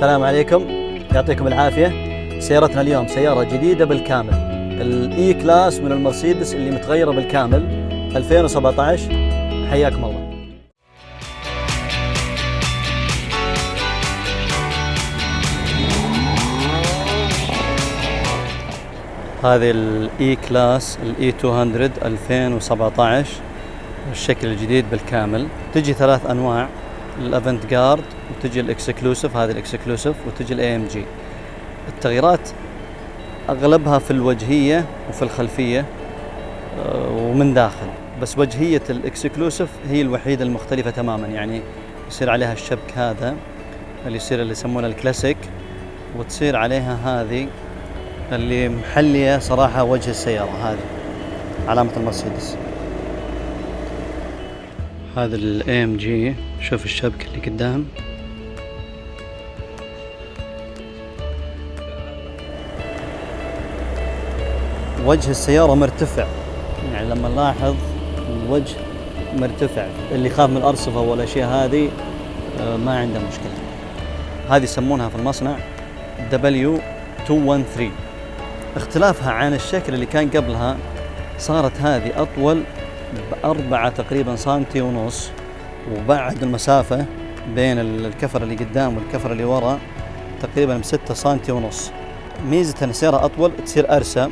السلام عليكم، يعطيكم العافية. سيارتنا اليوم سيارة جديدة بالكامل، الإي كلاس من المرسيدس اللي متغيرة بالكامل 2017. حياكم الله. هذه الإي كلاس الإي 200 2017 الشكل الجديد بالكامل. تجي ثلاث أنواع، الأفنت جارد وتجي الإكسكلوسيف، هذه الإكسكلوسيف، وتجي الأي ام جي. التغييرات أغلبها في الوجهية وفي الخلفية ومن داخل، بس وجهية الإكسكلوسيف هي الوحيدة المختلفة تماما. يعني يصير عليها الشبك هذا اللي يصير اللي يسمونه الكلاسيك، وتصير عليها هذه اللي محلية صراحة وجه السيارة، هذه علامة المرسيدس. هذا الاي ام جي، شوف الشبك اللي قدام، وجه السيارة مرتفع، يعني لما نلاحظ الوجه مرتفع، اللي يخاف من الأرصفة والأشياء هذه ما عنده مشكلة. هذه يسمونها في المصنع W213. اختلافها عن الشكل اللي كان قبلها، صارت هذه أطول ب4 تقريبا سنتي ونص، وبعد المسافة بين الكفر اللي قدام والكفر اللي ورا تقريبا ب6 سنتي ونص. ميزة أن السيارة أطول تصير أرسى،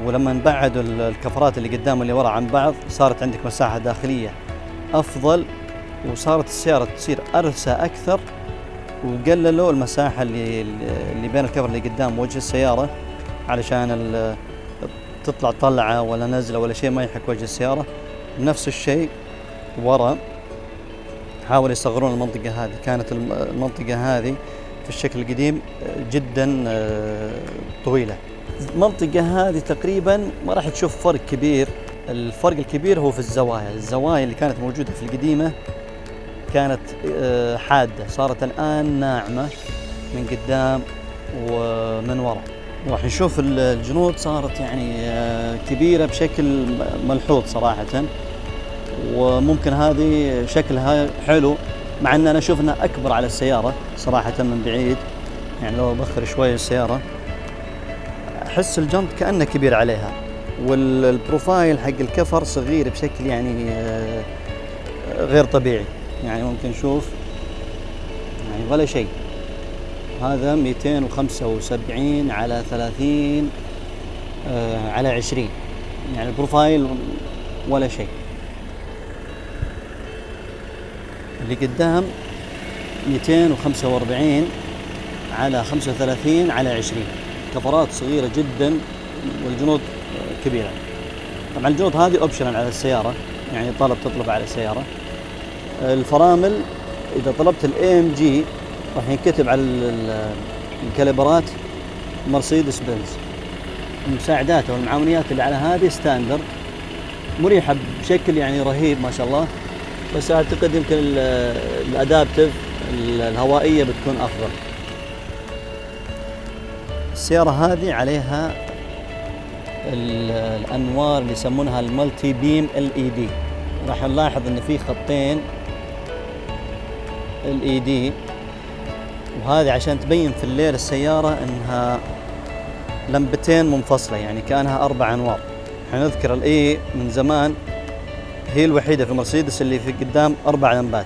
ولما نبعد الكفرات اللي قدام واللي ورا عن بعض صارت عندك مساحة داخلية أفضل، وصارت السيارة تصير أرسى أكثر، وقللوا المساحة اللي بين الكفر اللي قدام وجه السيارة علشان تطلع طلعة ولا نزلة ولا شيء ما يحك وجه السيارة. نفس الشيء ورا، حاولوا يصغرون المنطقة هذه. كانت المنطقة هذه في الشكل القديم جدا طويلة. المنطقة هذه تقريبا ما راح تشوف فرق كبير. الفرق الكبير هو في الزوايا اللي كانت موجودة في القديمة كانت حادة، صارت الآن ناعمة من قدام ومن ورا. راح نشوف الجنود صارت يعني كبيرة بشكل ملحوظ صراحة، وممكن هذه شكلها حلو، مع أن أنا أشوف أنها أكبر على السيارة صراحة من بعيد. يعني لو أبخر شوية السيارة أحس الجنط كأنه كبير عليها، والبروفايل حق الكفر صغير بشكل يعني غير طبيعي. يعني ممكن نشوف يعني ولا شيء. هذا 275 على 30 على 20، يعني البروفايل ولا شيء. اللي قدام 245 على 35 على 20، كفرات صغيرة جدا والجنود كبيرة. طبعا الجنود هذه اوبشنال على السيارة، يعني تطلب على السيارة. الفرامل إذا طلبت الاي ام جي راح ينكتب على الكاليبرات مرسيدس بنز. المساعدات والمعاونيات اللي على هذه ستاندرد، مريحة بشكل يعني رهيب ما شاء الله، بس أعتقد يمكن الأدابتيف الهوائية بتكون أفضل. السيارة هذه عليها الأنوار اللي يسمونها الملتي بيم LED. راح نلاحظ إن في خطين LED، وهذه عشان تبين في الليل السيارة إنها لمبتين منفصلة، يعني كأنها 4 أنوار. احنا نذكر الإي من زمان هي الوحيدة في مرسيدس اللي في قدام 4 لمبات،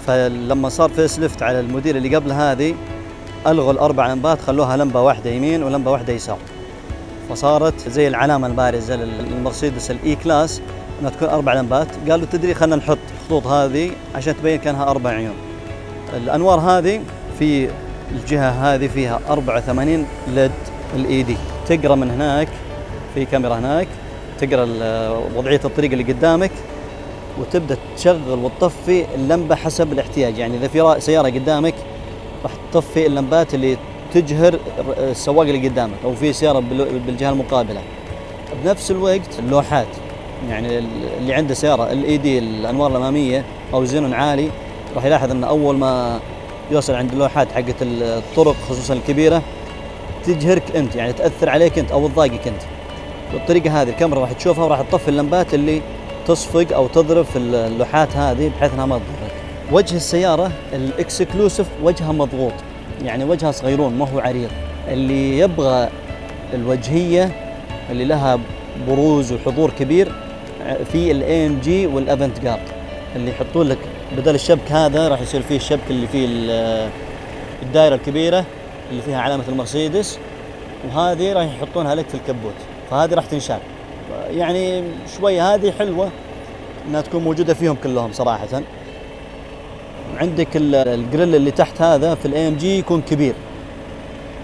فلما صار فيس ليفت على الموديل اللي قبل هذه ألغوا ال4 لمبات، خلوها لمبة واحدة يمين ولمبة واحدة يسار، فصارت زي العلامة البارزة للمرسيدس الإي كلاس انها تكون 4 لمبات. قالوا تدري خلنا نحط الخطوط هذه عشان تبين كأنها 4 عيون. الأنوار هذه في الجهة هذه فيها 84 ليد LED، تقرأ من هناك في كاميرا هناك، تقرأ وضعية الطريق اللي قدامك، وتبدأ تشغل وتطفي اللمبة حسب الاحتياج. يعني إذا في سيارة قدامك راح تطفي اللمبات اللي تجهر السواق اللي قدامك، أو في سيارة بالجهة المقابلة. بنفس الوقت اللوحات، يعني اللي عنده سيارة LED الأنوار الأمامية أو زينون عالي راح يلاحظ أن أول ما يوصل عند اللوحات حقت الطرق خصوصا الكبيرة تجهرك أنت، يعني تأثر عليك أنت أو تضايقك أنت. بالطريقة هذه الكاميرا راح تشوفها وراح تطفي اللمبات اللي تصفق أو تضرب في اللوحات هذه بحيث أنها ما تضرك. وجه السيارة الإكسكلوسيف وجهها مضغوط، يعني وجهها صغيرون ما هو عريض. اللي يبغى الوجهية اللي لها بروز وحضور كبير في الAMG والافنتجارد، اللي يحطون لك بدل الشبك هذا راح يصير فيه الشبك اللي فيه الدائرة الكبيرة اللي فيها علامة المرسيدس، وهذه راح يحطونها لك في الكبوت، فهذه راح تنشال. يعني شوية هذه حلوة انها تكون موجودة فيهم كلهم صراحة. عندك الجريل اللي تحت هذا في الAMG يكون كبير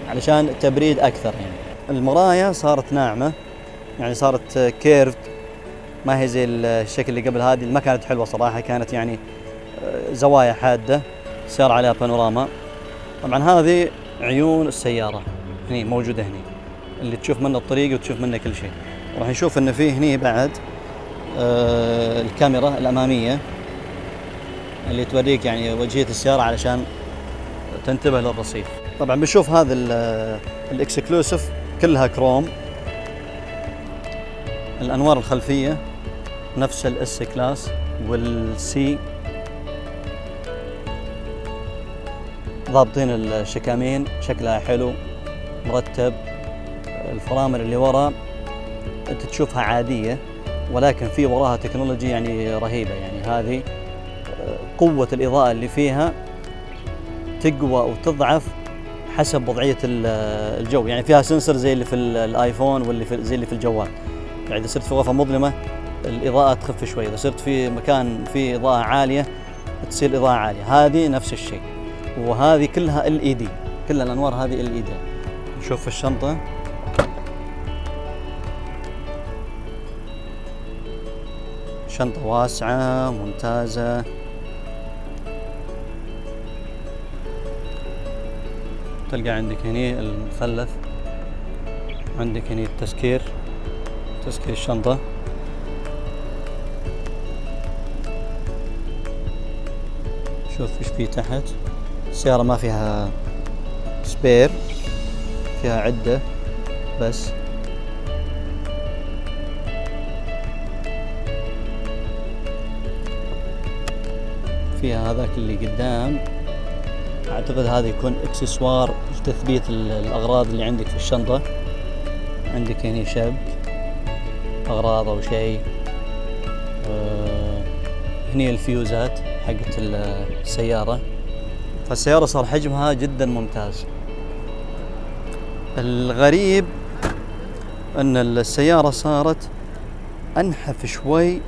علشان تبريد اكثر. يعني المرايا صارت ناعمة، يعني صارت كيرفد، ما هي زي الشكل اللي قبل. هذه ما كانت حلوة صراحة، كانت يعني زوايا حادة، سيارة عليها بانوراما. طبعا هذه عيون السيارة هني موجودة هني، اللي تشوف منه الطريق وتشوف منه كل شيء. راح نشوف انه فيه هني بعد الكاميرا الأمامية اللي توريك يعني وجهية السيارة علشان تنتبه للرصيف. طبعا بنشوف هذا الاكسكلوسيف كلها كروم. الأنوار الخلفية نفس الS كلاس والC، ضابطين الشكامين، شكلها حلو مرتب. الفرامل اللي ورا انت تشوفها عادية، ولكن في وراها تكنولوجي يعني رهيبة. يعني هذه قوة الإضاءة اللي فيها تقوى وتضعف حسب وضعية الجو. يعني فيها سنسر زي اللي في الآيفون واللي زي اللي في الجوال. يعني إذا صرت في غرفة مظلمة الإضاءة تخف شوي، إذا صرت في مكان فيه إضاءة عالية تصير الإضاءة عالية. هذه نفس الشيء، وهذه كلها LED، كل الأنوار هذه LED. نشوف الشنطة. شنطة واسعة ممتازة. تلقى عندك هني المثلث، عندك هني تسكير الشنطة. شوف ايش في تحت. السيارة ما فيها سبير، فيها عدة بس. فيها هذاك اللي قدام، اعتقد هذا يكون اكسسوار لتثبيت الاغراض اللي عندك في الشنطة. عندك هنا شبك اغراض او شيء. هني الفيوزات حقت السيارة. فالسيارة صار حجمها جدا ممتاز. الغريب ان السيارة صارت انحف شوي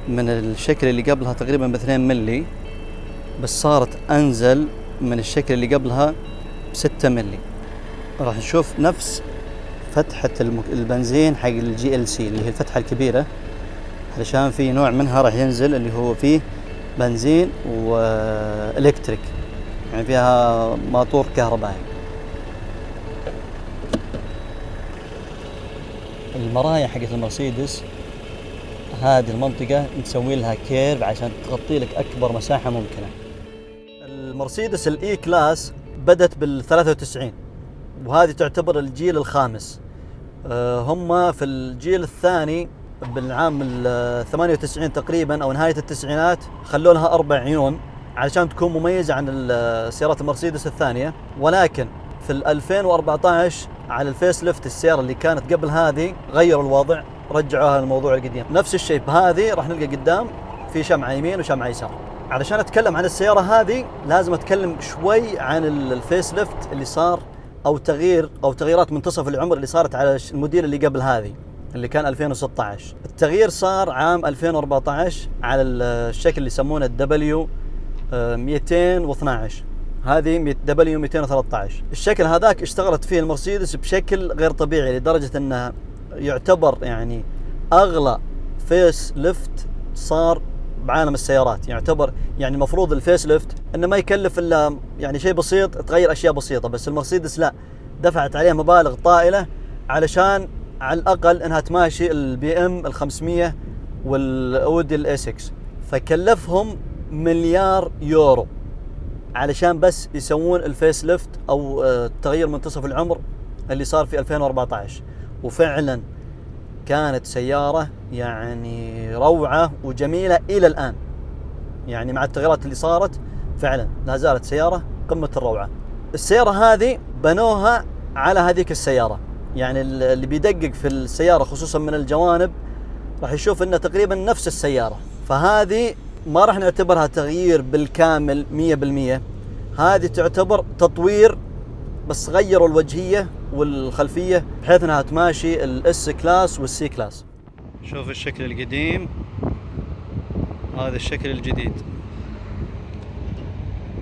من الشكل اللي قبلها تقريبا ب2 ملي، بس صارت انزل من الشكل اللي قبلها ب6 ملي. راح نشوف نفس فتحة البنزين حق الGLC اللي هي الفتحة الكبيرة، علشان في نوع منها راح ينزل اللي هو فيه بنزين والكتريك، يعني فيها موتور كهربائي. المرايا حقت المرسيدس هذه المنطقة نسوي لها كيرف عشان تغطي لك أكبر مساحة ممكنة. المرسيدس الإي كلاس بدت بال93، وهذه تعتبر الجيل الخامس. هم في الجيل الثاني بالعام 98 تقريبا أو نهاية التسعينات خلوا لها 4 عيون علشان تكون مميزة عن السيارات المرسيدس الثانية. ولكن في 2014 على الفيس ليفت السيارة اللي كانت قبل هذه غيروا الوضع، رجعوها للموضوع القديم. نفس الشيء بهذه راح نلقى قدام في شمعة يمين وشمعة يسار. علشان أتكلم عن السيارة هذه لازم أتكلم شوي عن الفيس ليفت اللي صار أو تغييرات منتصف العمر اللي صارت على الموديل اللي قبل هذه اللي كان 2016. التغيير صار عام 2014 على الشكل اللي يسمونه W212، هذه W213. الشكل هذاك اشتغلت فيه المرسيدس بشكل غير طبيعي، لدرجة أنها يعتبر يعني أغلى فيس ليفت صار بعالم السيارات. يعتبر يعني المفروض الفيس ليفت انه ما يكلف الا يعني شيء بسيط، تغير اشياء بسيطه، بس المرسيدس لا، دفعت عليه مبالغ طائله علشان على الاقل انها تماشي الBM ال500 والاودي الA6. فكلفهم مليار يورو علشان بس يسوون الفيس ليفت او تغيير منتصف العمر اللي صار في 2014. وفعلا كانت سيارة يعني روعة وجميلة إلى الآن. يعني مع التغييرات اللي صارت فعلا لا زالت سيارة قمة الروعة. السيارة هذه بنوها على هذيك السيارة، يعني اللي بيدقق في السيارة خصوصا من الجوانب راح يشوف انه تقريبا نفس السيارة. فهذه ما راح نعتبرها تغيير بالكامل 100%، هذه تعتبر تطوير بس غيروا الوجهية والخلفية بحيث انها تماشي الاس كلاس والسي كلاس. شوف الشكل القديم، هذا الشكل الجديد،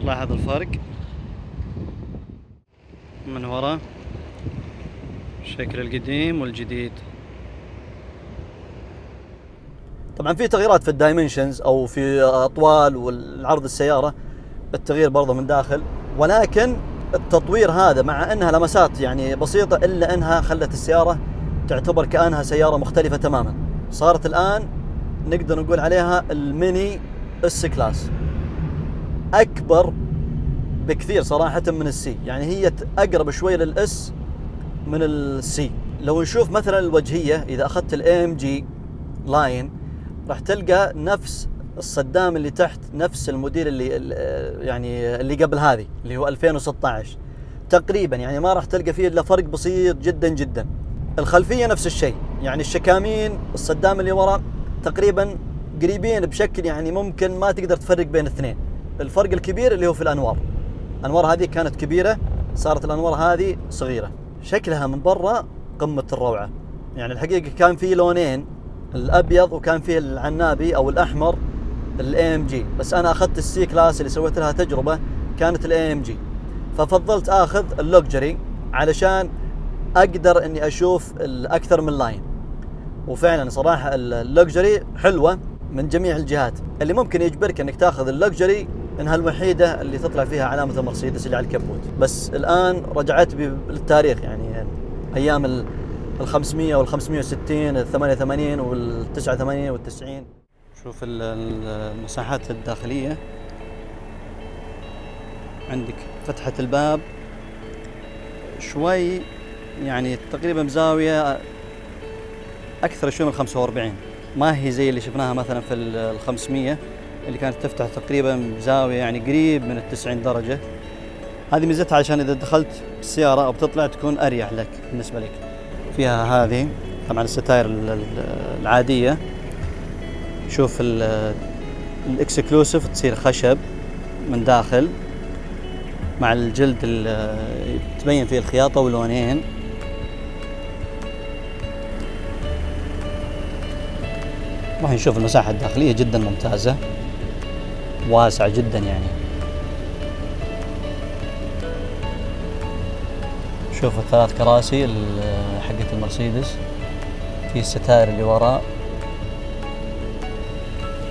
لاحظ الفرق من وراء الشكل القديم والجديد. طبعا في تغييرات في الدايمنشنز او في اطوال والعرض السيارة، التغيير برضه من داخل، ولكن التطوير هذا مع انها لمسات يعني بسيطة الا انها خلت السيارة تعتبر كأنها سيارة مختلفة تماما. صارت الان نقدر نقول عليها الميني اس كلاس، اكبر بكثير صراحة من السي، يعني هي اقرب شوي للاس من السي. لو نشوف مثلا الوجهية، اذا اخذت الاي ام جي لاين راح تلقى نفس الصدام اللي تحت، نفس الموديل اللي قبل هذه اللي هو 2016 تقريبا، يعني ما راح تلقى فيه الا فرق بسيط جدا جدا. الخلفية نفس الشيء، يعني الشكامين الصدام اللي وراء تقريبا قريبين بشكل يعني ممكن ما تقدر تفرق بين الاثنين. الفرق الكبير اللي هو في الانوار، الانوار هذه كانت كبيرة، صارت الانوار هذه صغيرة. شكلها من برا قمة الروعة، يعني الحقيقة كان فيه لونين، الابيض وكان فيه العنابي او الاحمر الاي ام جي، بس انا اخذت السي كلاس اللي سويت لها تجربة كانت الاي ام جي، ففضلت اخذ اللوكجري علشان اقدر اني اشوف الاكثر من لاين. وفعلا صراحة اللوكجري حلوة من جميع الجهات. اللي ممكن يجبرك انك تاخذ اللوكجري انها الوحيدة اللي تطلع فيها علامة المرسيدس اللي على الكبوت، بس الان رجعت بالتاريخ، يعني ايام ال 500 وال 560 ال 88 وال 89 وال 90. شوف المساحات الداخلية، عندك فتحة الباب شوي يعني تقريبا بزاوية أكثر شوي من 45، ما هي زي اللي شفناها مثلا في ال 500 اللي كانت تفتح تقريبا بزاوية يعني قريب من 90 درجة. هذه ميزتها عشان إذا دخلت السيارة أو بتطلع تكون أريح لك بالنسبة لك. فيها هذه طبعا الستاير العادية، شوف الاكسكلوسيف تصير خشب من داخل مع الجلد تبين فيه الخياطة ولونين. راح نشوف المساحة الداخلية جدا ممتازة، واسعة جدا يعني. شوف الثلاث كراسي حقة المرسيدس، في الستائر اللي وراء،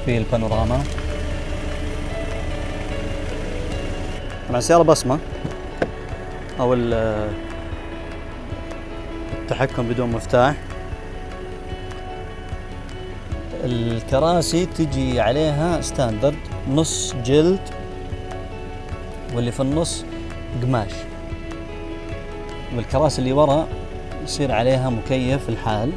في البانوراما. طبعا السيارة بصمة او التحكم بدون مفتاح. الكراسي تجي عليها ستاندرد نص جلد، واللي في النص قماش، والكراسي اللي وراء يصير عليها مكيف الحال.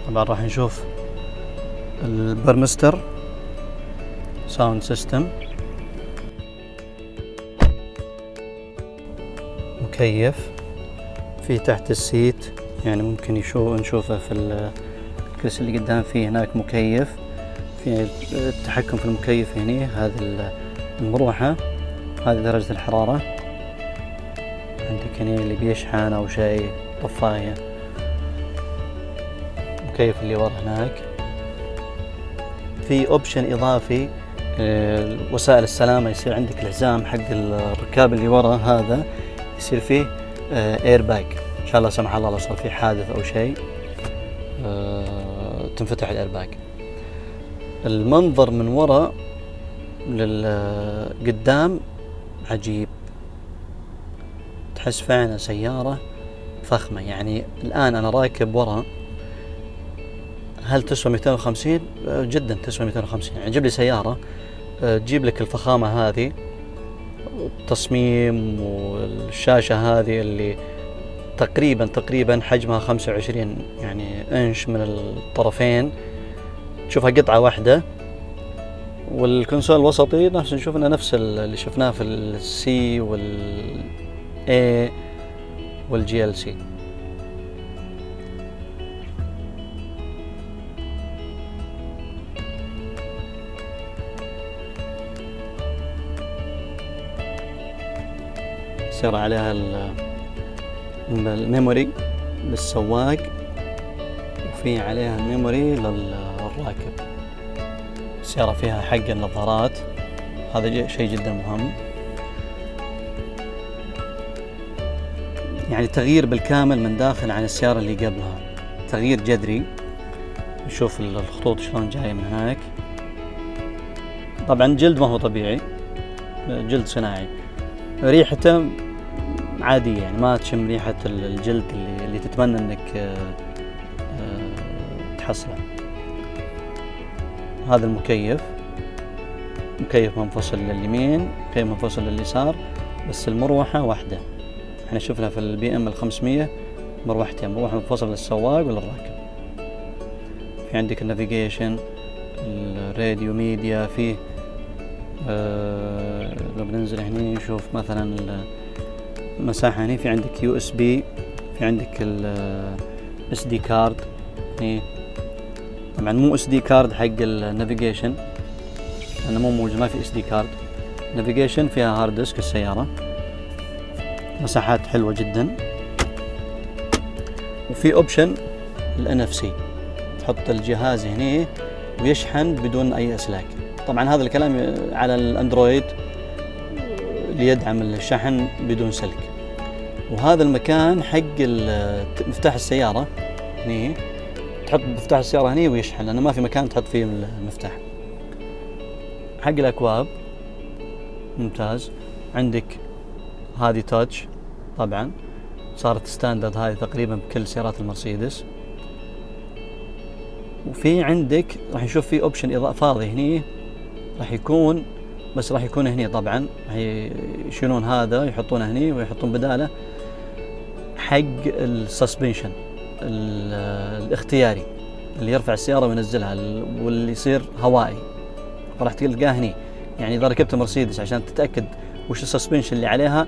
طبعا راح نشوف البرمستر ساوند سيستم، مكيف في تحت السيت، يعني ممكن نشوفه في الكرسي اللي قدام، فيه هناك مكيف، في التحكم في المكيف هنا. هذه المروحة، هذه درجة الحرارة، عندك هنا اللي بيشحن أو شيء، طفاية، مكيف اللي ورا هناك. في اوبشن إضافي وسائل السلامة، يصير عندك الحزام حق الركاب اللي ورا هذا يصير فيه اير باج، ان شاء الله سمح الله لو صار في حادث او شيء تنفتح الاير باج. المنظر من وراء للقدام عجيب، تحس فعلا سيارة فخمة. يعني الآن أنا راكب وراء، هل تسوى 250؟ جدا تسوى 250. يعني جيب لي سيارة تجيب لك الفخامة هذه، التصميم والشاشة هذه اللي تقريبا حجمها 25 يعني انش من الطرفين، تشوفها قطعة واحدة. والكونسول الوسطي نشوف انه نفس اللي شفناه في السي والA والجي ال سي. يصير عليها الميموري للسواق، وفي عليها الميموري للراكب. السيارة فيها حق النظارات، هذا شيء جدا مهم، يعني تغيير بالكامل من داخل عن السيارة اللي قبلها، تغيير جذري. نشوف الخطوط شلون جاية من هناك. طبعا جلد ما هو طبيعي، جلد صناعي. ريحته عادية، يعني ما تشم ريحة الجلد اللي تتمنى انك تحصله. هذا المكيف، مكيف منفصل لليمين، مكيف منفصل لليسار، بس المروحة واحدة. احنا شفنا في البي ام ال500 مروحتين، مروحة منفصلة للسواق وللراكب. في عندك النافيجيشن، الراديو ميديا، فيه لو بننزل هنا نشوف مثلا المساحة هنا، في عندك يو اس بي، في عندك اس دي كارد. طبعا مو اس دي كارد حق النافيجيشن لانه مو موجود، ما في اس دي كارد. نافيجيشن فيها هارد ديسك السيارة، مساحات حلوة جدا. وفي اوبشن الNFC، تحط الجهاز هنا ويشحن بدون اي اسلاك. طبعا هذا الكلام على الاندرويد اللي يدعم الشحن بدون سلك. وهذا المكان حق مفتاح السيارة، هنا تحط مفتاح السيارة هنا ويشحن، لأنه ما في مكان تحط فيه المفتاح. حق الأكواب ممتاز. عندك هذه تاتش، طبعا صارت ستاندرد هذه تقريبا بكل سيارات المرسيدس. وفي عندك راح نشوف في اوبشن اضاءة فاضي هنا، راح يكون هنا. طبعا راح يشيلون هذا يحطونه هنا ويحطون بداله حق السسبنشن الاختياري اللي يرفع السيارة وينزلها، واللي يصير هوائي، راح تلقاه هنا. يعني إذا ركبت مرسيدس عشان تتأكد وش السسبنشن اللي عليها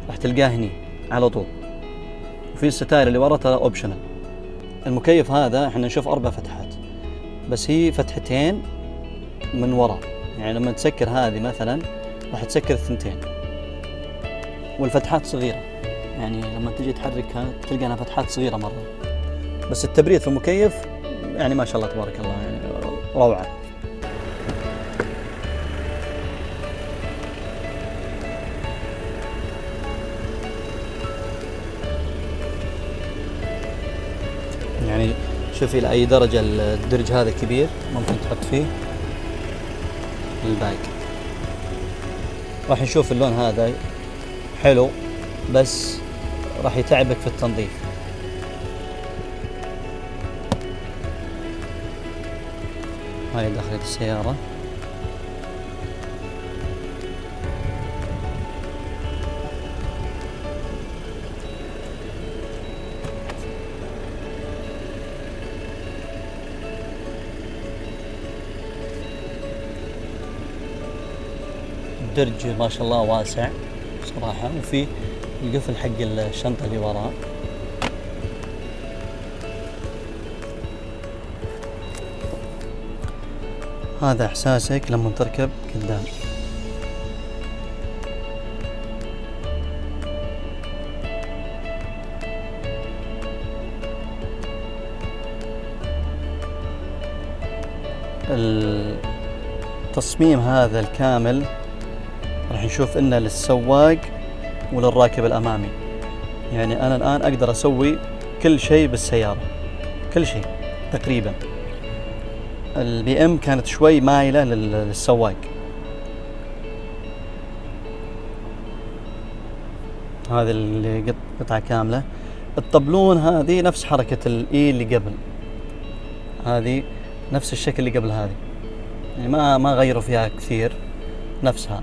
راح تلقاه هنا على طول. وفي الستائر اللي ورا ترى اوبشنال. المكيف هذا احنا نشوف 4 فتحات، بس هي فتحتين من ورا، يعني لما تسكر هذه مثلا راح تسكر 2، والفتحات صغيرة، يعني لما تجي تحركها تلقى انها فتحات صغيرة مرة. بس التبريد في المكيف يعني ما شاء الله تبارك الله، يعني روعة. يعني شوف إلى أي درجة الدرج هذا كبير، ممكن تحط فيه الباقي. راح نشوف اللون هذا حلو، بس راح يتعبك في التنظيف. هاي داخل السيارة. الدرج ما شاء الله واسع صراحة، وفي القفل حق الشنطة اللي وراء. هذا إحساسك لما تركب قدام. التصميم هذا الكامل راح نشوف إنه للسواق وللراكب الأمامي. يعني أنا الآن أقدر أسوي كل شيء بالسيارة، كل شيء تقريبا. البي ام كانت شوي مايلة للسواق. هذه اللي قطعة كاملة. الطبلون هذه نفس حركة الاي اللي قبل، هذه نفس الشكل اللي قبل هذه، يعني ما غيروا فيها كثير، نفسها.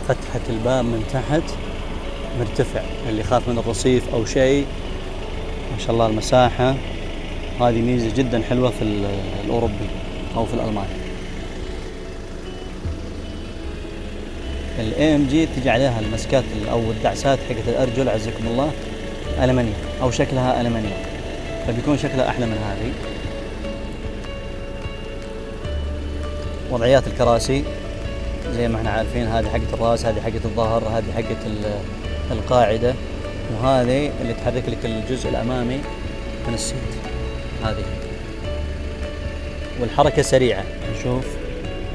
فتحة الباب من تحت مرتفع، اللي يخاف من الرصيف أو شيء. ما شاء الله المساحة هذه ميزة جدا حلوة في الأوروبي أو في الألماني. الاي ام جي تجي عليها المسكات او الدعسات حقت الارجل عزكم الله المانيه او شكلها المانيه، فبيكون شكلها احلى من هذه. وضعيات الكراسي زي ما احنا عارفين، هذه حقت الراس، هذه حقت الظهر، هذه حقت القاعده، وهذه اللي تحرك لك الجزء الامامي من السيت هذه. والحركه سريعه، نشوف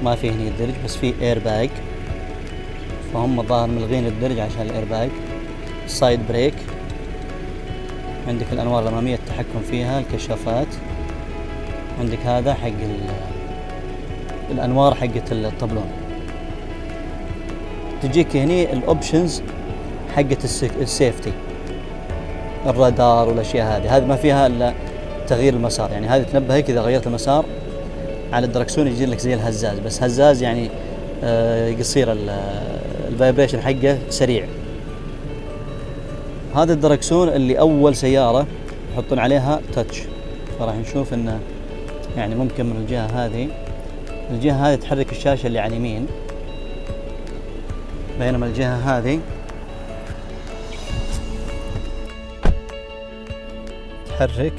ما في هني الدرج بس في اير باج، فهم الظاهر ملغين الدرج عشان الاير باج. سايد بريك، عندك الانوار الاماميه التحكم فيها، الكشافات، عندك هذا حق الانوار حقت الطبلون. تجيك هني الاوبشنز حقت السيفتي، الرادار والاشياء هذه ما فيها الا تغيير المسار. يعني هذه تنبهك اذا غيرت المسار على الدركسون يجي لك زي الهزاز، بس هزاز يعني يصير الفايبريشن حقه سريع. هذا الدركسون اللي اول سياره يحطون عليها تاتش، فراح نشوف انه يعني ممكن من الجهه هذه تحرك الشاشه اللي على اليمين، بينما الجهه هذه تحرك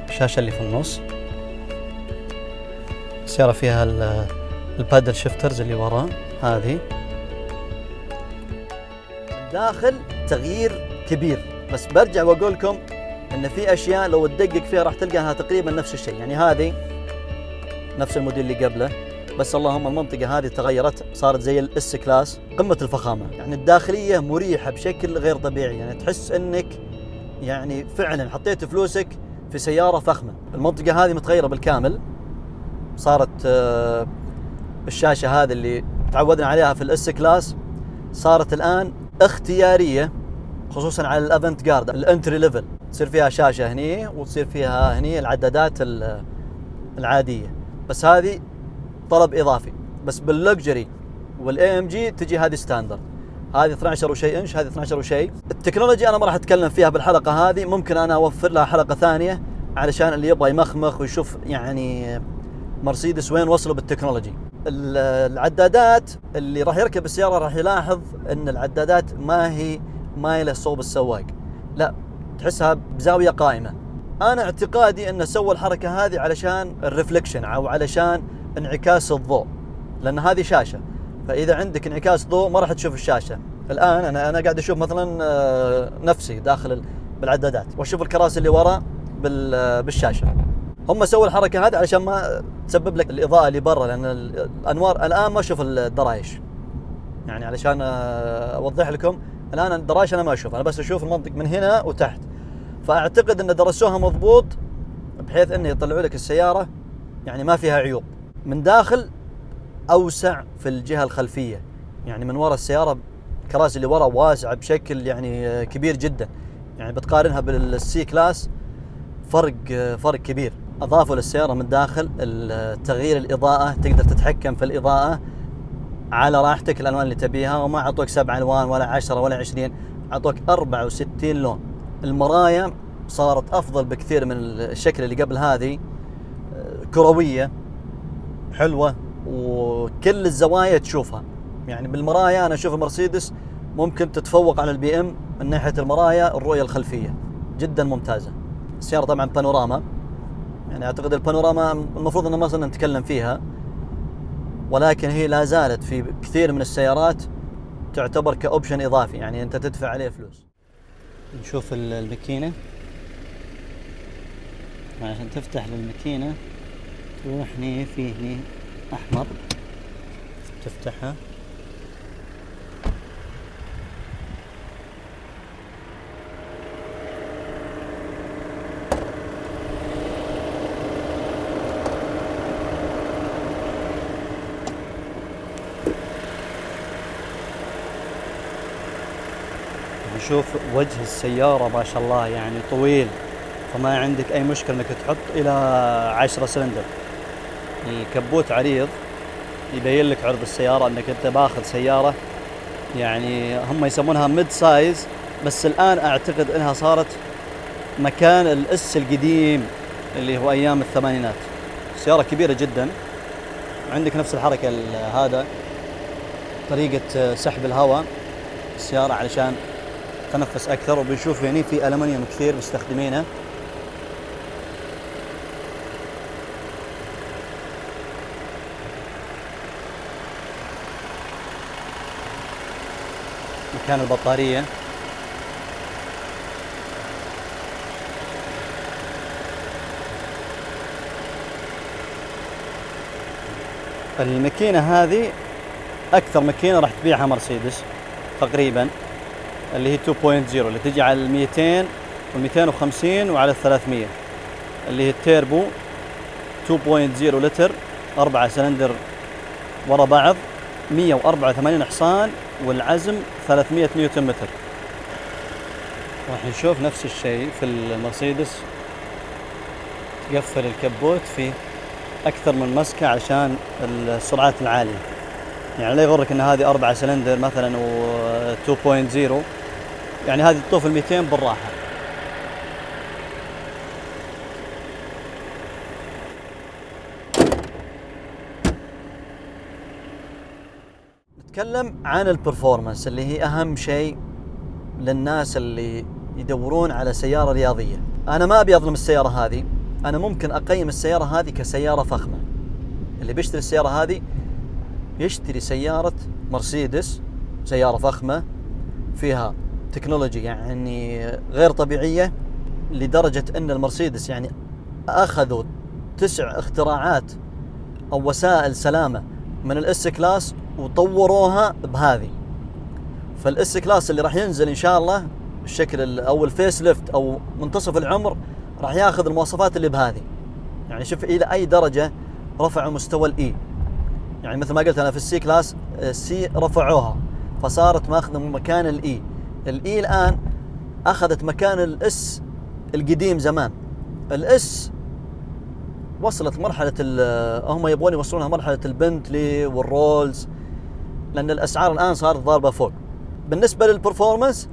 الشاشه اللي في النص. السياره فيها البادل شيفترز اللي وراء هذه. داخل تغيير كبير، بس برجع واقول لكم ان في اشياء لو تدقق فيها راح تلقاها تقريبا نفس الشيء. يعني هذه نفس الموديل اللي قبله، بس اللهم المنطقه هذه تغيرت، صارت زي الاس كلاس، قمه الفخامه. يعني الداخليه مريحه بشكل غير طبيعي، يعني تحس انك يعني فعلا حطيت فلوسك في سياره فخمه. المنطقه هذه متغيره بالكامل، صارت الشاشه هذه اللي تعودنا عليها في الاس كلاس صارت الان اختياريه، خصوصا على الافنت جارد الانتري ليفل. تصير فيها شاشه هني وتصير فيها هني العدادات العاديه، بس هذه طلب اضافي. بس باللكجري والاي ام جي تجي هذه ستاندرد، هذه 12 وشيء انش، هذه 12 وشيء. التكنولوجيا انا ما راح اتكلم فيها بالحلقه هذه، ممكن انا اوفر لها حلقه ثانيه علشان اللي يبغى يمخمخ ويشوف يعني مرسيدس وين وصلوا بالتكنولوجي. العدادات اللي راح يركب السيارة راح يلاحظ ان العدادات ما هي مايلة صوب السواق، لا تحسها بزاوية قائمة. انا اعتقادي انه سوى الحركة هذه علشان الرفلكشن او علشان انعكاس الضوء، لان هذه شاشة، فاذا عندك انعكاس ضوء ما راح تشوف الشاشة. الان انا قاعد اشوف مثلا نفسي داخل بالعدادات واشوف الكراسي اللي وراء بالشاشة. هم سووا الحركة هذه علشان ما تسبب لك الإضاءة اللي برا، لأن الأنوار الآن ما أشوف الدرايش. يعني علشان أوضح لكم، الآن الدرايش أنا ما أشوف، أنا بس أشوف المنطق من هنا وتحت. فأعتقد أن درسوها مضبوط بحيث أنه يطلعوا لك السيارة يعني ما فيها عيوب. من داخل أوسع في الجهة الخلفية، يعني من وراء السيارة الكراسي اللي وراء واسعة بشكل كبير جدا. يعني بتقارنها بالسي كلاس فرق كبير. أضافوا للسيارة من داخل تغيير الإضاءة، تقدر تتحكم في الإضاءة على راحتك، الألوان اللي تبيها، وما عطوك 7 ألوان ولا 10 ولا 20، عطوك 64 لون. المرايا صارت أفضل بكثير من الشكل اللي قبل، هذه كروية حلوة وكل الزوايا تشوفها. يعني بالمرايا أنا أشوف المرسيدس ممكن تتفوق على البي ام من ناحية المرايا، الرؤية الخلفية جدا ممتازة. السيارة طبعا بانوراما، يعني أعتقد البانوراما المفروض أن ما صرنا نتكلم فيها، ولكن هي لا زالت في كثير من السيارات تعتبر كأوبشن إضافي، يعني أنت تدفع عليه فلوس. نشوف الماكينة، عشان تفتح للماكينة تروح هني أحمر تفتحها، نشوف وجه السيارة ما شاء الله يعني طويل، فما عندك أي مشكلة أنك تحط إلى 10 سلندر. الكبوت عريض يبين لك عرض السيارة انك انت باخذ سيارة يعني هم يسمونها ميد سايز، بس الان اعتقد انها صارت مكان الاس القديم اللي هو ايام الثمانينات. سيارة كبيرة جدا، عندك نفس الحركة هذا طريقة سحب الهواء السيارة علشان تنفس اكثر، وبنشوف يعني في ألمنيوم كثير مستخدمينه. مكان البطارية الماكينة هذه أكثر ماكينة راح تبيعها مرسيدس تقريبا، اللي هي 2.0 اللي تجي على 200 وال250 وعلى 300، اللي هي التيربو 2.0 لتر 4 سلندر ورا بعض 184 حصان، والعزم 300 نيوتن متر. راح نشوف نفس الشيء في المرسيدس، تقفل الكبوت في أكثر من مسكة عشان السرعات العالية. يعني لا يغرك أن هذه 4 سلندر مثلا و 2.0، يعني هذه تطوف 200 بالراحة. نتكلم عن البرفورمانس اللي هي أهم شيء للناس اللي يدورون على سيارة رياضية. أنا ما أبي أظلم السيارة هذه، أنا ممكن أقيم السيارة هذه كسيارة فخمة. اللي بيشتري السيارة هذه يشتري سيارة مرسيدس، سيارة فخمة فيها تكنولوجي يعني غير طبيعية، لدرجة أن المرسيدس يعني أخذوا 9 اختراعات أو وسائل سلامة من الإس كلاس وطوروها بهذه. فالإس كلاس اللي راح ينزل إن شاء الله الشكل أو الفيس ليفت أو منتصف العمر راح ياخذ المواصفات اللي بهذه. يعني شوف إلى أي درجة رفعوا مستوى الإي. يعني مثل ما قلت أنا في السي كلاس، السي رفعوها فصارت ماخذة مكان الإي. الإي الآن أخذت مكان الإس القديم زمان. الإس وصلت مرحلة هم يبغون يوصلونها مرحلة البنتلي والرولز، لأن الأسعار الآن صارت ضاربة فوق. بالنسبة للبرفورمانس،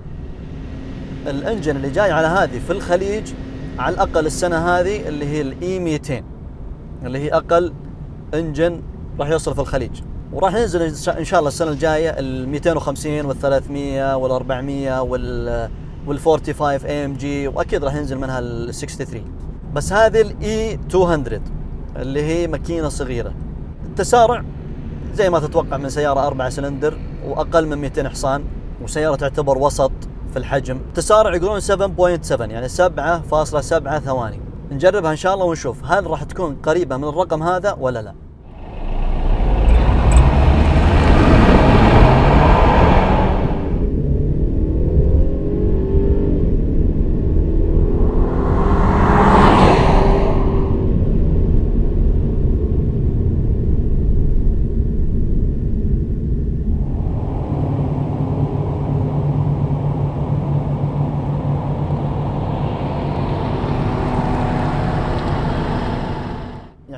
الانجن اللي جاي على هذه في الخليج على الأقل السنة هذه اللي هي الإي 200 اللي هي أقل انجن راح يوصل في الخليج، وراح ينزل إن شاء الله السنة الجاية ال 250 وال 300 وال 400 وال 45 AMG، وأكيد راح ينزل منها ال 63. بس هذه الإي 200 اللي هي ماكينة صغيرة، التسارع زي ما تتوقع من سيارة 4 سلندر وأقل من 200 حصان، وسيارة تعتبر وسط في الحجم. تسارع يقولون 7.7 يعني 7.7 ثواني. نجربها إن شاء الله ونشوف هل راح تكون قريبة من الرقم هذا ولا لا.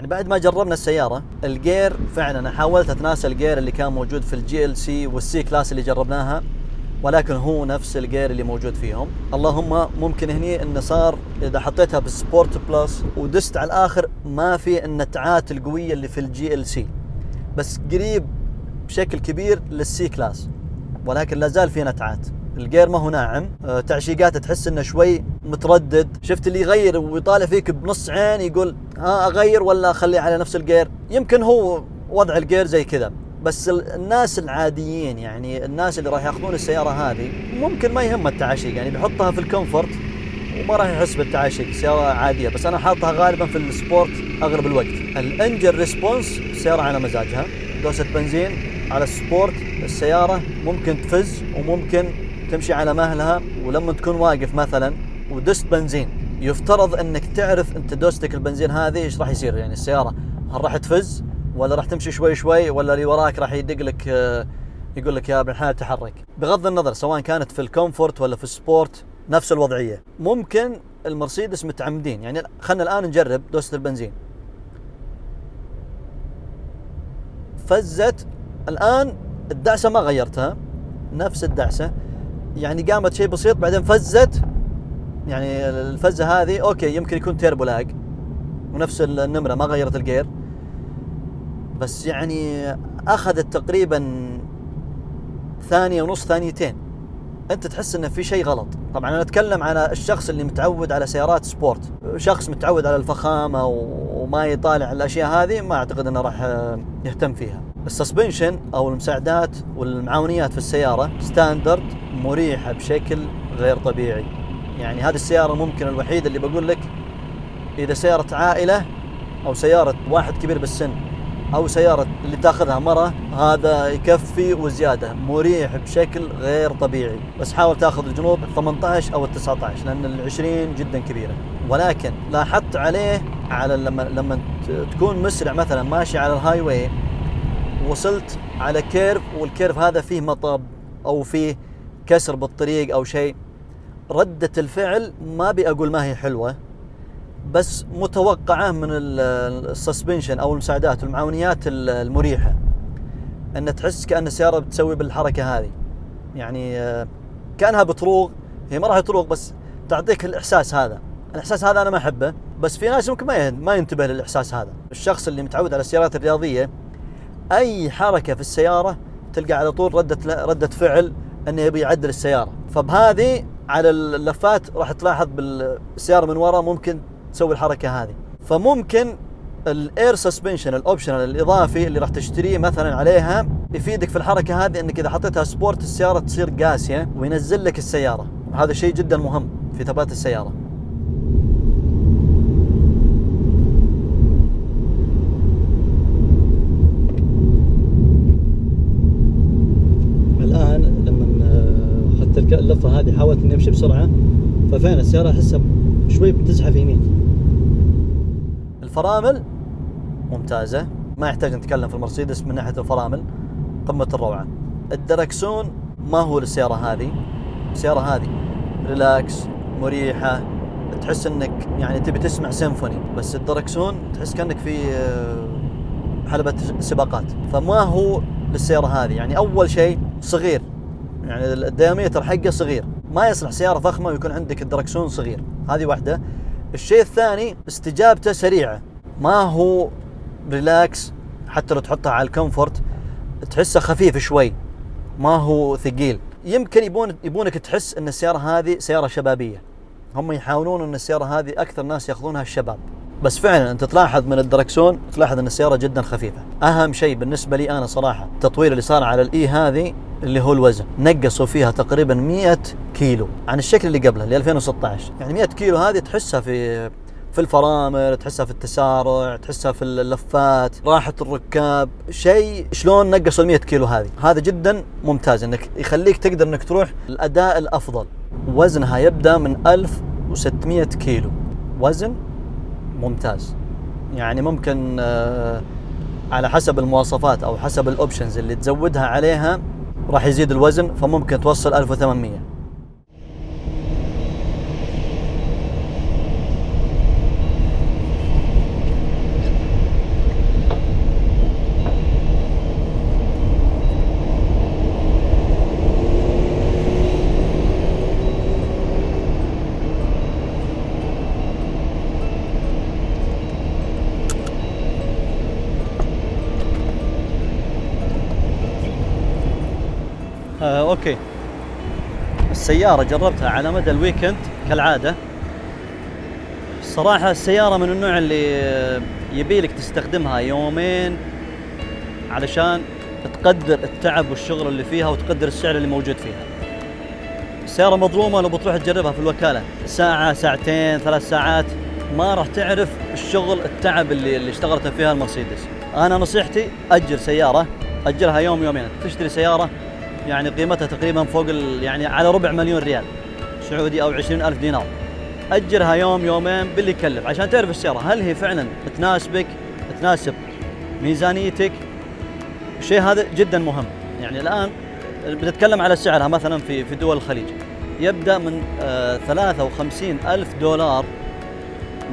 بعد ما جربنا السيارة الجير فعلا أنا حاولت أتناسى الجير اللي كان موجود في الجي ال سي والسي كلاس اللي جربناها، ولكن هو نفس الجير اللي موجود فيهم. اللهم ممكن هني إنه صار إذا حطيتها بالسبورت بلس ودست على الآخر ما في النتعات القوية اللي في الجي ال سي، بس قريب بشكل كبير للسي كلاس، ولكن لازال في نتعات. الجير ما هو ناعم، تعشيقات تحس انه شوي متردد. شفت اللي يغير ويطالع فيك بنص عين يقول ها اغير ولا اخلي على نفس الجير. يمكن هو وضع الجير زي كذا، بس الناس العاديين يعني الناس اللي راح ياخذون السيارة هذه ممكن ما يهم التعشيق، يعني بيحطها في الكومفورت وما راح يحس بالتعشيق، سيارة عادية. بس انا حاطها غالبا في السبورت اغلب الوقت. الانجن ريسبونس السيارة على مزاجها، دوسة بنزين على السبورت السيارة ممكن تفز وممكن تمشي على مهلها. ولما تكون واقف مثلا ودست بنزين يفترض انك تعرف انت دوستك البنزين هذه ايش راح يصير، يعني السيارة هل راح تفز ولا راح تمشي شوي شوي، ولا اللي وراك راح يدق لك يقول لك يا ابن الحلال تحرك. بغض النظر سواء كانت في الكومفورت ولا في السبورت نفس الوضعية. ممكن المرسيدس متعمدين، يعني خلنا الآن نجرب دوسة البنزين فزت. الآن الدعسة ما غيرتها، نفس الدعسة، يعني قامت شيء بسيط بعدين فزت. يعني الفزة هذه أوكي يمكن يكون تيربو لاج ونفس النمرة ما غيرت الجير، بس يعني أخذت تقريبا ثانية ونص ثانيتين. أنت تحس إنه في شيء غلط. طبعا أنا أتكلم على الشخص اللي متعود على سيارات سبورت، شخص متعود على الفخامة وما يطالع الأشياء هذه، ما أعتقد إنه راح يهتم فيها. السسبنشن أو المساعدات والمعاونيات في السيارة ستاندرد مريحة بشكل غير طبيعي. يعني هذه السيارة ممكن الوحيدة اللي بقول لك إذا سيارة عائلة أو سيارة واحد كبير بالسن أو سيارة اللي تاخذها مرة، هذا يكفي وزيادة، مريح بشكل غير طبيعي. بس حاول تاخذ الجنوب 18 أو 19 لأن 20 جدا كبيرة. ولكن لاحظت عليه على لما تكون مسرع مثلا ماشي على الهاي واي، وصلت على كيرف والكيرف هذا فيه مطب أو فيه كسر بالطريق أو شيء، ردة الفعل ما بأقول ما هي حلوة، بس متوقعة من السسبنشن أو المساعدات والمعاونيات المريحة، أن تحس كأن السيارة بتسوي بالحركة هذه. يعني كأنها بتروغ، هي ما راح تروغ بس تعطيك الإحساس هذا. الإحساس هذا أنا ما أحبه، بس في ناس ممكن ما ينتبه للإحساس هذا. الشخص اللي متعود على السيارات الرياضية أي حركة في السيارة تلقى على طول ردة فعل أنه يبي يعدل السيارة. فبهذه على اللفات راح تلاحظ بالسيارة من وراء ممكن تسوي الحركة هذه. فممكن الاير سسبنشن الاوبشنال الاضافي اللي راح تشتريه مثلا عليها يفيدك في الحركة هذه، انك اذا حطيتها سبورت السيارة تصير قاسية وينزل لك السيارة. هذا شيء جدا مهم في ثبات السيارة. الآن لما أخذت اللفة هذه حاولت إني أمشي بسرعة، ففعلا السيارة أحسها شوي بتزحف يمين. الفرامل ممتازة، ما يحتاج نتكلم في المرسيدس من ناحية الفرامل قمة الروعة. الدركسون ما هو للسيارة هذه. السيارة هذه ريلاكس مريحة، تحس إنك يعني تبي تسمع سيمفوني، بس الدركسون تحس كأنك في حلبة سباقات، فما هو للسيارة هذه. يعني أول شيء صغير، يعني الدياميتر حقه صغير، ما يصلح سيارة فخمة ويكون عندك الدركسون صغير، هذه واحدة. الشيء الثاني استجابته سريعة، ما هو ريلاكس، حتى لو تحطها على الكومفورت تحسه خفيف شوي، ما هو ثقيل. يمكن يبونك تحس ان السيارة هذه سيارة شبابية، هم يحاولون ان السيارة هذه اكثر ناس ياخذونها الشباب، بس فعلا انت تلاحظ من الدركسون تلاحظ ان السيارة جدا خفيفة. اهم شيء بالنسبة لي انا صراحة التطوير اللي صار على الاي هذه اللي هو الوزن، نقصوا فيها تقريبا 100 كيلو عن الشكل اللي قبله اللي 2016. يعني 100 كيلو هذه تحسها في الفرامل، تحسها في التسارع، تحسها في اللفات، راحة الركاب، شيء شلون نقصوا 100 كيلو هذه. هذا جدا ممتاز انك يخليك تقدر انك تروح الاداء الافضل. وزنها يبدأ من 1600 كيلو، وزن ممتاز. يعني ممكن على حسب المواصفات او حسب الاوبشنز اللي تزودها عليها راح يزيد الوزن، فممكن توصل 1800. اوكي، السيارة جربتها على مدى الويكند كالعادة. الصراحة السيارة من النوع اللي يبيلك تستخدمها يومين علشان تقدر التعب والشغل اللي فيها وتقدر السعر اللي موجود فيها. السيارة مظلومة لو بتروح تجربها في الوكالة ساعة ساعتين 3 ساعات ما راح تعرف الشغل التعب اللي اشتغلت فيها المرسيدس. أنا نصيحتي أجر سيارة، أجرها يوم يومين. تشتري سيارة يعني قيمتها تقريبا فوق يعني على 250,000 ريال سعودي أو 20,000 دينار، أجرها يوم يومين باللي يكلف عشان تعرف السيارة هل هي فعلا تناسبك، تناسب ميزانيتك. الشيء هذا جدا مهم. يعني الآن بنتكلم على سعرها مثلا في دول الخليج يبدأ من 53,000 دولار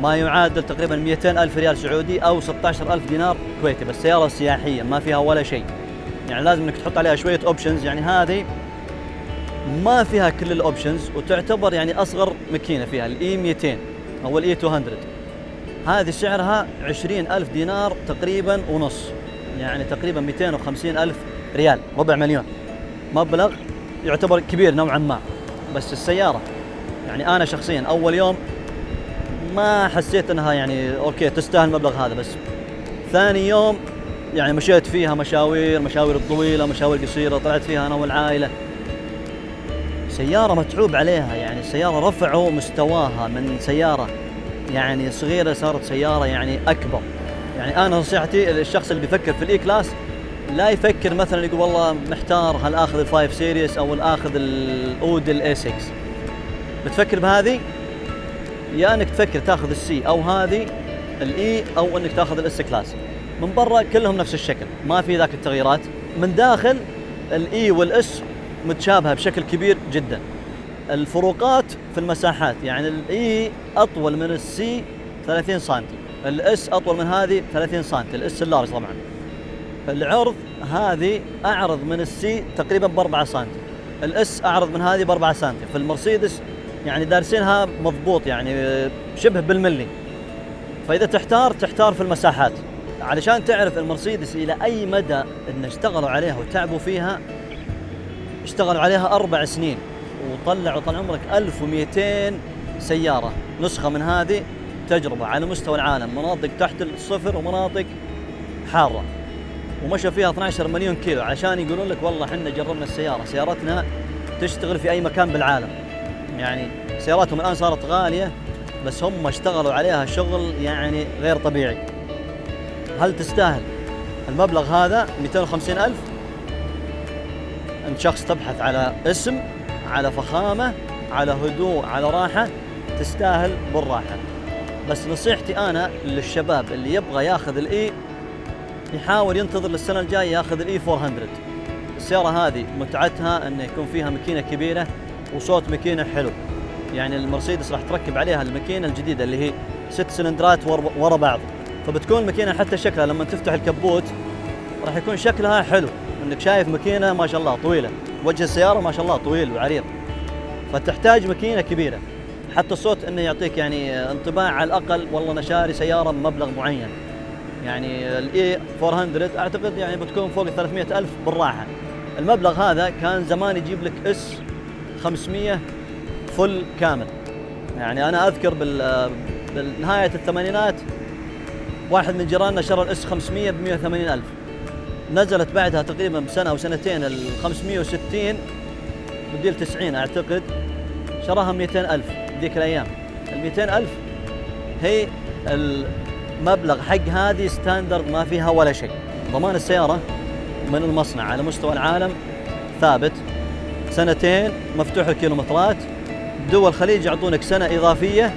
ما يعادل تقريبا 200 ألف ريال سعودي أو 16 ألف دينار كويتي، بس سيارة سياحية ما فيها ولا شيء. يعني لازم انك تحط عليها شوية اوبشنز، يعني هذه ما فيها كل الاوبشنز، وتعتبر يعني اصغر ماكينة فيها، الاي 200 او الاي 200. هذه سعرها 20 ألف دينار تقريبا ونص، يعني تقريبا 250 ألف ريال، ربع مليون. مبلغ يعتبر كبير نوعا ما. بس السيارة يعني أنا شخصيا أول يوم ما حسيت أنها يعني أوكي تستاهل المبلغ هذا، بس ثاني يوم يعني مشيت فيها مشاوير طويلة، مشاوير قصيرة، طلعت فيها أنا والعائلة. سيارة متعوب عليها، يعني السيارة رفعوا مستواها من سيارة يعني صغيرة صارت سيارة يعني أكبر. يعني أنا نصيحتي للشخص اللي بيفكر في الإي كلاس لا يفكر مثلا يقول والله محتار هل آخذ الفايف سيريس أو آخذ الأود الأي 6. بتفكر بهذه، يا أنك تفكر تاخذ السي أو هذه الإي، أو أنك تاخذ الإس كلاس. من برا كلهم نفس الشكل، ما في ذاك التغييرات. من داخل الإي والإس متشابهة بشكل كبير جدا. الفروقات في المساحات، يعني الإي أطول من السي 30 سنتي، الإس أطول من هذه 30 سنتي، الإس اللارج طبعا. العرض هذه أعرض من السي تقريبا ب4 سنتي، الإس أعرض من هذه ب4 سنتي. في المرسيدس يعني دارسينها مضبوط، يعني شبه بالملي. فإذا تحتار في المساحات. علشان تعرف المرسيدس إلى أي مدى إن اشتغلوا عليها وتعبوا فيها، اشتغلوا عليها 4 سنين وطلعوا طال عمرك 1200 سيارة نسخة من هذه، تجربة على مستوى العالم، مناطق تحت الصفر ومناطق حارة، ومشوا فيها 12 مليون كيلو عشان يقولون لك والله حنا جربنا السيارة، سيارتنا تشتغل في أي مكان بالعالم. يعني سياراتهم الآن صارت غالية، بس هم اشتغلوا عليها شغل يعني غير طبيعي. هل تستاهل المبلغ هذا 250 ألف؟ أنت شخص تبحث على اسم، على فخامة، على هدوء، على راحة، تستاهل بالراحة. بس نصيحتي أنا للشباب اللي يبغى ياخذ الإي يحاول ينتظر للسنة الجاية ياخذ الإي 400. السيارة هذه متعتها أنه يكون فيها ماكينة كبيرة وصوت ماكينة حلو. يعني المرسيدس راح تركب عليها الماكينة الجديدة اللي هي 6 سلندرات ورا بعض، فبتكون ماكينة حتى شكلها لما تفتح الكبوت راح يكون شكلها حلو، انك شايف ماكينة ما شاء الله طويلة، وجه السيارة ما شاء الله طويل وعريض، فتحتاج ماكينة كبيرة. حتى الصوت انه يعطيك يعني انطباع على الاقل والله انا شاري سيارة بمبلغ معين. يعني الاي 400 اعتقد يعني بتكون فوق 300 ألف بالراحة. المبلغ هذا كان زمان يجيب لك اس 500 فل كامل. يعني انا اذكر بالنهاية الثمانينات واحد من جيراننا شرى الاس 500 ب 180 ألف. نزلت بعدها تقريبا بسنة أو سنتين ال 560 بديل 90 أعتقد، شراها 200 ألف ذيك الأيام. ال 200 ألف هي المبلغ حق هذه ستاندرد، ما فيها ولا شيء. ضمان السيارة من المصنع على مستوى العالم ثابت، 2 مفتوح الكيلومترات. دول الخليج يعطونك سنة إضافية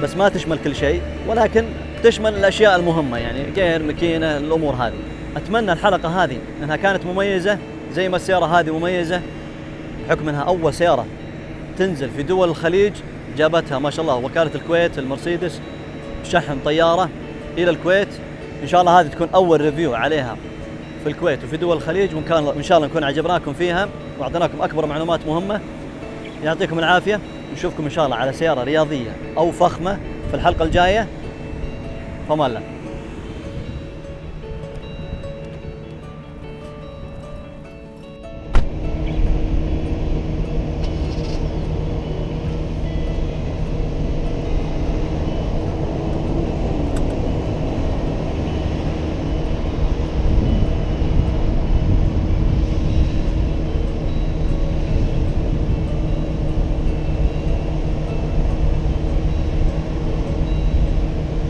بس ما تشمل كل شيء، ولكن تشمل الأشياء المهمة، يعني غير ماكينة، الأمور هذه. أتمنى الحلقة هذه أنها كانت مميزة زي ما السيارة هذه مميزة، بحكم أنها أول سيارة تنزل في دول الخليج. جابتها ما شاء الله وكالة الكويت المرسيدس شحن طيارة إلى الكويت. إن شاء الله هذه تكون أول ريفيو عليها في الكويت وفي دول الخليج، وإن شاء الله نكون عجبناكم فيها وأعطيناكم أكبر معلومات مهمة. يعطيكم العافية، نشوفكم إن شاء الله على سيارة رياضية أو فخمة في الحلقة الجاية. فما الله.